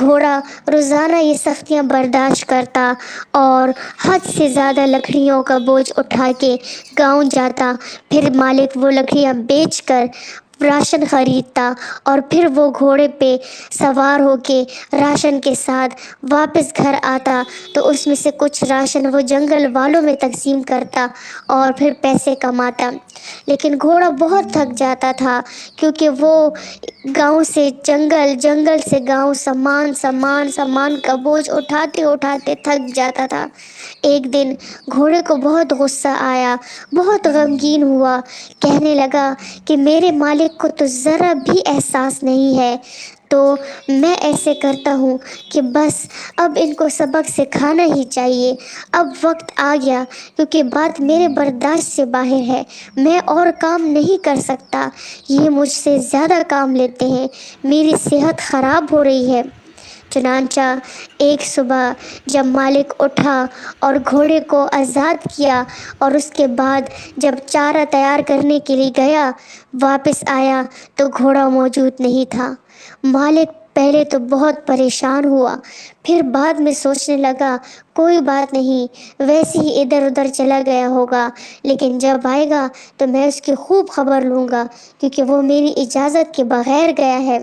گھوڑا روزانہ یہ سختیاں برداشت کرتا اور حد سے زیادہ لکڑیوں کا بوجھ اٹھا کے گاؤں جاتا، پھر مالک وہ لکڑیاں بیچ کر راشن خریدتا اور پھر وہ گھوڑے پہ سوار ہو کے راشن کے ساتھ واپس گھر آتا تو اس میں سے کچھ راشن وہ جنگل والوں میں تقسیم کرتا اور پھر پیسے کماتا۔ لیکن گھوڑا بہت تھک جاتا تھا کیونکہ وہ گاؤں سے جنگل، جنگل سے گاؤں، سامان کا بوجھ اٹھاتے اٹھاتے تھک جاتا تھا۔ ایک دن گھوڑے کو بہت غصہ آیا، بہت غمگین ہوا، کہنے لگا کہ میرے مالک کو تو ذرا بھی احساس نہیں ہے، تو میں ایسے کرتا ہوں کہ بس اب ان کو سبق سکھانا ہی چاہیے۔ اب وقت آ گیا کیونکہ بات میرے برداشت سے باہر ہے، میں اور کام نہیں کر سکتا، یہ مجھ سے زیادہ کام لیتے ہیں، میری صحت خراب ہو رہی ہے۔ چنانچہ ایک صبح جب مالک اٹھا اور گھوڑے کو آزاد کیا اور اس کے بعد جب چارہ تیار کرنے کے لیے گیا، واپس آیا تو گھوڑا موجود نہیں تھا۔ مالک پہلے تو بہت پریشان ہوا، پھر بعد میں سوچنے لگا کوئی بات نہیں، ویسے ہی ادھر ادھر چلا گیا ہوگا، لیکن جب آئے گا تو میں اس کی خوب خبر لوں گا کیونکہ وہ میری اجازت کے بغیر گیا ہے۔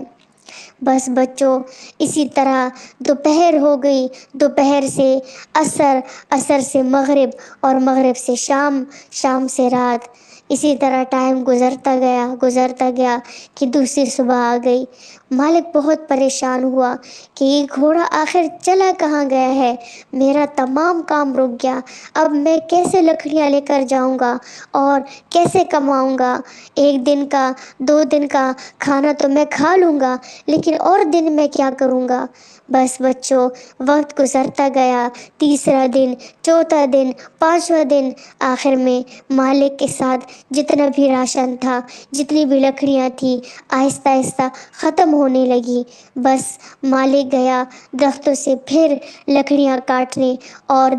بس بچوں، اسی طرح دوپہر ہو گئی، دوپہر سے عصر، عصر سے مغرب اور مغرب سے شام، شام سے رات، اسی طرح ٹائم گزرتا گیا کہ دوسری صبح آ گئی۔ مالک بہت پریشان ہوا کہ یہ گھوڑا آخر چلا کہاں گیا ہے، میرا تمام کام رک گیا، اب میں کیسے لکڑیاں لے کر جاؤں گا اور کیسے کماؤں گا؟ ایک دن کا، 2 دن کا کھانا تو میں کھا لوں گا، لیکن اور دن میں کیا کروں گا؟ بس بچوں، وقت گزرتا گیا، تیسرا دن، چوتھا دن، 5واں دن، آخر میں مالک کے ساتھ جتنا بھی راشن تھا، جتنی بھی لکڑیاں تھیں، آہستہ آہستہ ختم ہونے لگی۔ بس مالک گیا درختوں سے پھر لکڑیاں کاٹنے اور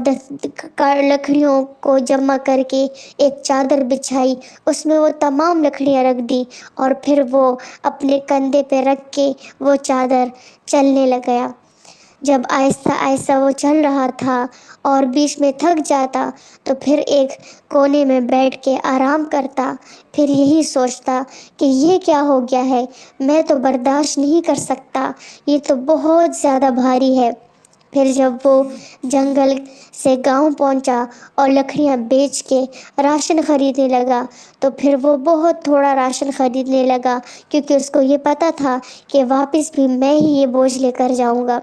لکڑیوں کو جمع کر کے ایک چادر بچھائی، اس میں وہ تمام لکڑیاں رکھ دی اور پھر وہ اپنے کندھے پہ رکھ کے وہ چادر چلنے لگ گیا۔ جب آہستہ آہستہ وہ چل رہا تھا اور بیچ میں تھک جاتا تو پھر ایک کونے میں بیٹھ کے آرام کرتا، پھر یہی سوچتا کہ یہ کیا ہو گیا ہے، میں تو برداشت نہیں کر سکتا، یہ تو بہت زیادہ بھاری ہے۔ پھر جب وہ جنگل سے گاؤں پہنچا اور لکڑیاں بیچ کے راشن خریدنے لگا تو پھر وہ بہت تھوڑا راشن خریدنے لگا کیونکہ اس کو یہ پتا تھا کہ واپس بھی میں ہی یہ بوجھ لے کر جاؤں گا۔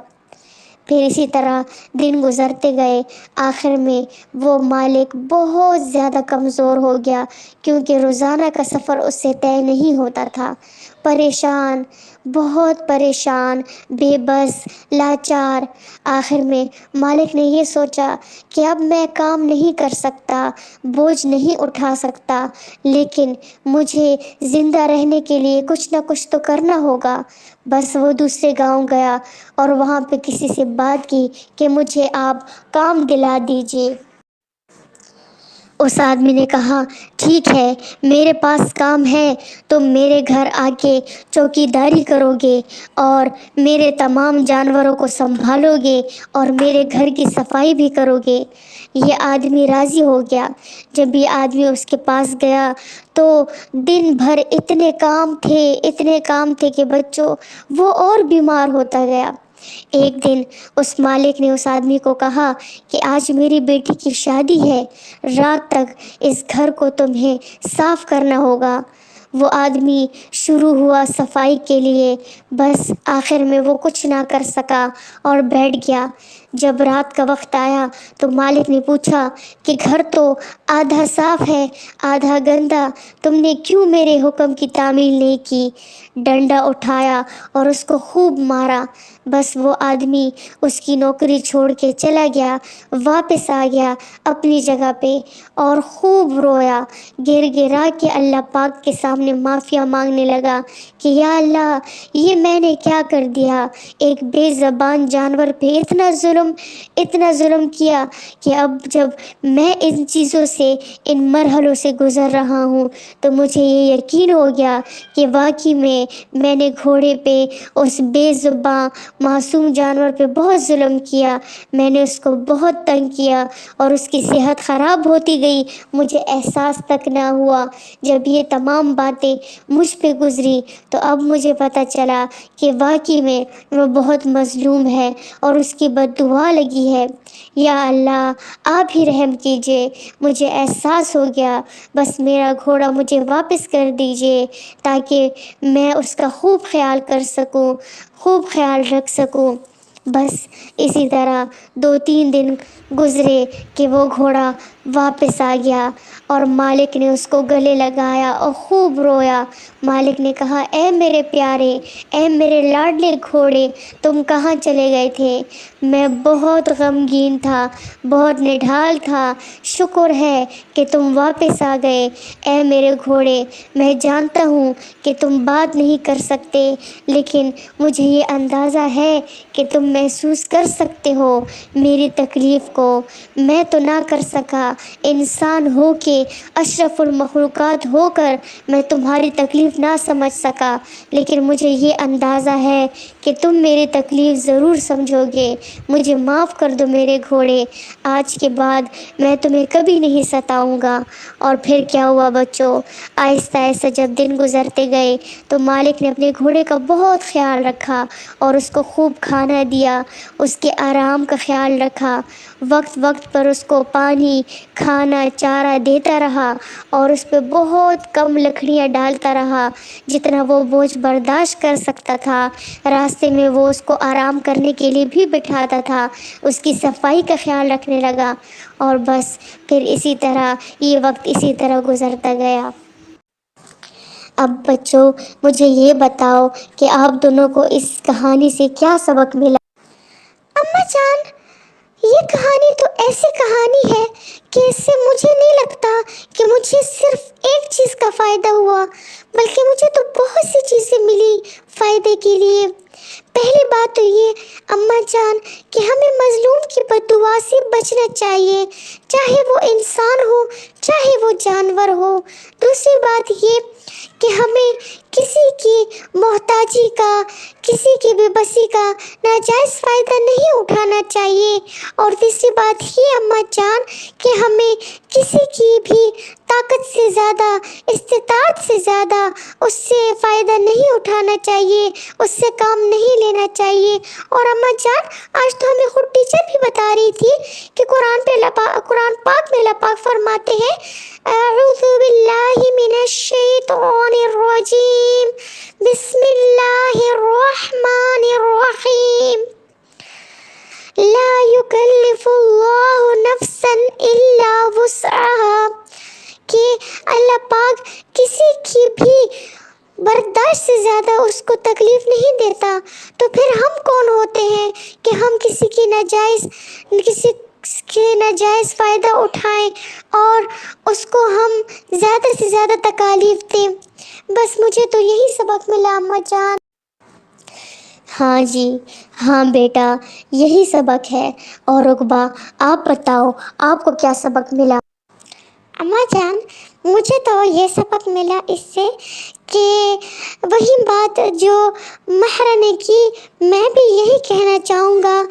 پھر اسی طرح دن گزرتے گئے، آخر میں وہ مالک بہت زیادہ کمزور ہو گیا کیونکہ روزانہ کا سفر اس سے طے نہیں ہوتا تھا۔ پریشان، بہت پریشان، بے بس، لاچار، آخر میں مالک نے یہ سوچا کہ اب میں کام نہیں کر سکتا، بوجھ نہیں اٹھا سکتا، لیکن مجھے زندہ رہنے کے لیے کچھ نہ کچھ تو کرنا ہوگا۔ بس وہ دوسرے گاؤں گیا اور وہاں پہ کسی سے بات کی کہ مجھے آپ کام دلا دیجیے۔ اس آدمی نے کہا ٹھیک ہے، میرے پاس کام ہے، تم میرے گھر آ کے چوکیداری کرو گے اور میرے تمام جانوروں کو سنبھالو گے اور میرے گھر کی صفائی بھی کرو گے۔ یہ آدمی راضی ہو گیا۔ جب یہ آدمی اس کے پاس گیا تو دن بھر اتنے کام تھے کہ بچوں وہ اور بیمار ہوتا گیا۔ ایک دن اس مالک نے اس آدمی کو کہا کہ آج میری بیٹی کی شادی ہے، رات تک اس گھر کو تمہیں صاف کرنا ہوگا۔ وہ آدمی شروع ہوا صفائی کے لیے، بس آخر میں وہ کچھ نہ کر سکا اور بیٹھ گیا۔ جب رات کا وقت آیا تو مالک نے پوچھا کہ گھر تو آدھا صاف ہے آدھا گندا، تم نے کیوں میرے حکم کی تعمیل نہیں کی؟ ڈنڈا اٹھایا اور اس کو خوب مارا۔ بس وہ آدمی اس کی نوکری چھوڑ کے چلا گیا، واپس آ گیا اپنی جگہ پہ اور خوب رویا، گر گرا کے اللہ پاک کے سامنے معافیا مانگنے لگا کہ یا اللہ، یہ میں نے کیا کر دیا، ایک بے زبان جانور پہ اتنا ظلم اتنا ظلم کیا کہ اب جب میں ان چیزوں سے، ان مرحلوں سے گزر رہا ہوں تو مجھے یہ یقین ہو گیا کہ واقعی میں نے گھوڑے پہ، اس بے زباں معصوم جانور پہ بہت ظلم کیا، میں نے اس کو بہت تنگ کیا اور اس کی صحت خراب ہوتی گئی، مجھے احساس تک نہ ہوا۔ جب یہ تمام باتیں مجھ پہ گزری تو اب مجھے پتہ چلا کہ واقعی میں وہ بہت مظلوم ہے اور اس کی بد دعا لگی ہے۔ یا اللہ آپ ہی رحم کیجئے، مجھے احساس ہو گیا، بس میرا گھوڑا مجھے واپس کر دیجئے تاکہ میں اس کا خوب خیال کر سکوں، خوب خیال رکھ سکوں۔ بس اسی طرح 2-3 دن گزرے کہ وہ گھوڑا واپس آ گیا اور مالک نے اس کو گلے لگایا اور خوب رویا۔ مالک نے کہا، اے میرے پیارے، اے میرے لاڈلے گھوڑے، تم کہاں چلے گئے تھے؟ میں بہت غمگین تھا، بہت نڈھال تھا، شکر ہے کہ تم واپس آ گئے۔ اے میرے گھوڑے، میں جانتا ہوں کہ تم بات نہیں کر سکتے، لیکن مجھے یہ اندازہ ہے کہ تم محسوس کر سکتے ہو میری تکلیف کو۔ میں تو نہ کر سکا، انسان ہو کے، اشرف المخلوقات ہو کر میں تمہاری تکلیف نہ سمجھ سکا، لیکن مجھے یہ اندازہ ہے کہ تم میری تکلیف ضرور سمجھو گے۔ مجھے معاف کر دو میرے گھوڑے، آج کے بعد میں تمہیں کبھی نہیں ستاؤں گا۔ اور پھر کیا ہوا بچوں، آہستہ آہستہ جب دن گزرتے گئے تو مالک نے اپنے گھوڑے کا بہت خیال رکھا اور اس کو خوب کھانا دیا، اس کے آرام کا خیال رکھا، وقت وقت پر اس کو پانی، کھانا، چارہ دیتا رہا اور اس پہ بہت کم لکڑیاں ڈالتا رہا جتنا وہ بوجھ برداشت کر سکتا تھا۔ راستے میں وہ اس کو آرام کرنے کے لیے بھی بٹھاتا تھا، اس کی صفائی کا خیال رکھنے لگا، اور بس پھر اسی طرح یہ وقت اسی طرح گزرتا گیا۔ اب بچوں مجھے یہ بتاؤ کہ آپ دونوں کو اس کہانی سے کیا سبق ملا؟ اماں جان، یہ کہانی تو ایسی کہانی ہے کہ اس سے مجھے نہیں لگتا کہ مجھے صرف ایک چیز کا فائدہ ہوا، بلکہ مجھے تو بہت سی چیزیں ملی فائدے کے لیے۔ پہلی بات تو یہ اماں جان کہ ہمیں مظلوم کی بد دعا سے بچنا چاہیے، چاہے وہ انسان ہو چاہے وہ جانور ہو۔ دوسری بات یہ کہ ہمیں کسی کی محتاجی کا، کسی کی بے بسی کا ناجائز فائدہ نہیں اٹھانا چاہیے۔ اور تیسری بات یہ اماں جان کہ ہمیں کسی کی بھی طاقت سے زیادہ، استطاعت سے زیادہ اس سے فائدہ نہیں اٹھانا چاہیے، اس سے کام نہیں لینا چاہیے۔ اور اماں جان آج تو ہمیں خود ٹیچر بھی بتا رہی تھی کہ قرآن پاک میں اللہ پاک فرماتے ہیں، اعوذ باللہ من الشیطان الرجیم، بسم اللہ الرحمن الرحیم، لا یکلف اللہ نفسا الا وسعها، کہ اللہ پاک کسی کی بھی برداشت سے زیادہ اس کو تکلیف نہیں دیتا۔ تو پھر ہم کون ہوتے ہیں کہ ہم کسی کی ناجائز فائدہ اٹھائیں اور اس کو ہم زیادہ سے زیادہ تکالیف دیں۔ بس مجھے تو یہی سبق ملا اماں جان۔ ہاں جی، ہاں بیٹا، یہی سبق ہے۔ اور عقبہ آپ بتاؤ، آپ کو کیا سبق ملا؟ اماں جان مجھے تو یہ سبق ملا اس سے کہ وہی بات جو مہرہ نے کی، میں بھی یہی کہنا چاہوں گا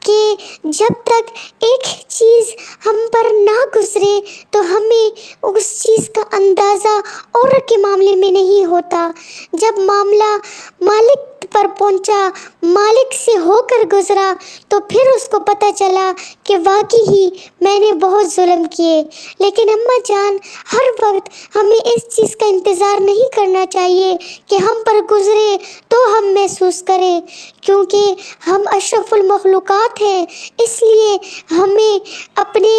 کہ جب تک ایک چیز ہم پر نہ گزرے تو ہمیں اس چیز کا اندازہ عورت کے معاملے میں نہیں ہوتا۔ جب معاملہ مالک پر پہنچا، مالک سے ہو کر گزرا، تو پھر اس کو پتہ چلا کہ واقعی ہی میں نے بہت ظلم کیے۔ لیکن اماں جان ہر وقت ہمیں اس چیز کا انتظار نہیں کرنا چاہیے کہ ہم پر گزرے تو ہم محسوس کریں، کیونکہ ہم اشرف المخلوقات ہیں، اس لیے ہمیں اپنے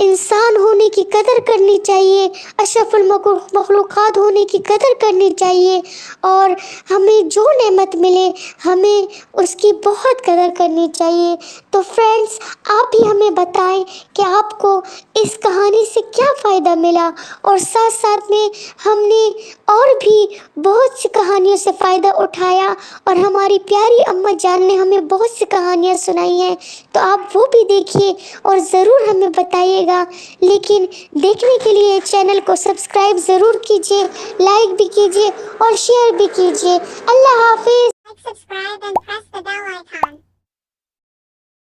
انسان ہونے کی قدر کرنی چاہیے، اشرف المخلوقات ہونے کی قدر کرنی چاہیے، اور ہمیں جو نعمت ملے ہمیں اس کی بہت قدر کرنی چاہیے۔ تو فرینڈس، آپ بھی ہمیں بتائیں کہ آپ کو اس کہانی سے کیا فائدہ ملا، اور ساتھ ساتھ میں ہم نے اور بھی بہت سی کہانیوں سے فائدہ اٹھایا، اور ہماری پیاری اماں جان نے ہمیں بہت سی کہانیاں سنائی ہیں، تو آپ وہ بھی دیکھیے اور ضرور ہمیں بتائیے گا۔ لیکن دیکھنے کے لیے چینل کو سبسکرائب ضرور کیجیے، لائک بھی کیجیے اور شیئر بھی کیجیے۔ اللہ حافظ۔ Like, subscribe, and press the bell icon.